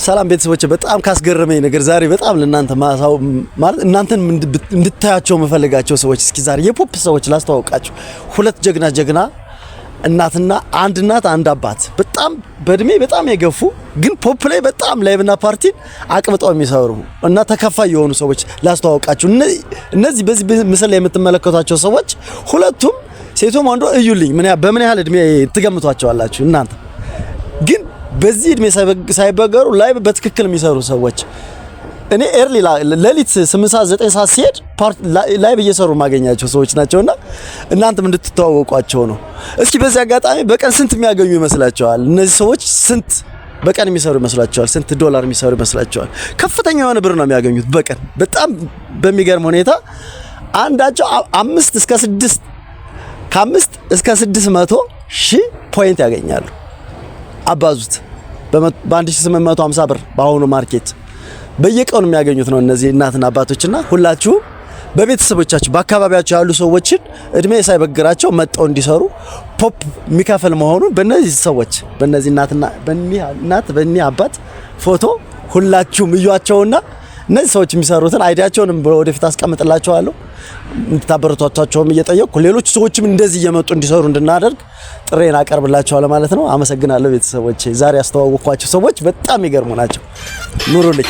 ሰላም ቤተሰቦች በጣም ካስገረመኝ ነገር ዛሬ በጣም ለእናንተ ማሳው ማለት እናንተን እንድታያቸው መፈልጋቸው ሰዎች እስኪ ዛሬ የፖፕ ሰዎች ላስተዋውቃችሁ። ሁለት ጀግና እናትና አንድ አባት በጣም በእድሜ በጣም የገፉ ግን ፖፕ ላይ በጣም ላይቭና ፓርቲን አቅብጠው የሚሰሩ እና ተከፋይ የሆኑ ሰዎች ላስተዋውቃችሁ። እነዚህ በዚህ ምስል ላይ የምትመለከቷቸው ሰዎች ሁለቱም ሴቶም ወንዶ እዩልኝ በምን ያህል እድሜ ትገምቷቸዋላችሁ እናንተ? ግን በዚህ እድሜ ሳይበገሩ ላይቭ በትክክል የሚሰሩ ሰዎች እኔ ኤርሊ ሌሊት 8 ሰዓት 9 ሰዓት ሲሄድ ላይቭ እየሰሩ ማገኛቸው ሰዎች ናቸውና እናንተም እንድትተዋወቋቸው ነው። እስኪ በዚህ አጋጣሚ በቀን ስንት የሚያገኙ ይመስላችኋል? እነዚህ ሰዎች ስንት በቀን የሚሰሩ ይመስላችኋል? ስንት ዶላር የሚሰሩ ይመስላችኋል? ከፍተኛ የሆነ ብር ነው የሚያገኙት በቀን። በጣም በሚገርም ሁኔታ አንዳቸው 5 እስከ 600 ሺህ ፖይንት ያገኛሉ። አባዙት በ1850 ብር በአሁኑ ማርኬት በየቀኑ የሚያገኙት ነው። እነዚህ እናትና አባቶችና ሁላችሁም በቤተሰቦቻችሁ በአካባቢያችሁ ያሉ ሰዎችን እድሜ ሳይበግራቸው መጣው እንዲሰሩ ፖፕ የሚከፈል መሆኑን በእነዚህ ሰዎች በእነዚህ በእኔ አባት ፎቶ ሁላችሁም እዩዋቸውና እነዚህ ሰዎች የሚሰሩትን አይዲያቸውንም ወደፊት አስቀምጥላችኋለሁ። እንድታበረታቷቸውም እየጠየቅኩ ሌሎች ሰዎችም እንደዚህ እየመጡ እንዲሰሩ እንድናደርግ ጥሬን አቀርብላችኋለሁ ማለት ነው። አመሰግናለሁ ቤተሰቦቼ። ዛሬ ያስተዋወቅኳችሁ ሰዎች በጣም ይገርሙ ናቸው። ኑሩልኝ።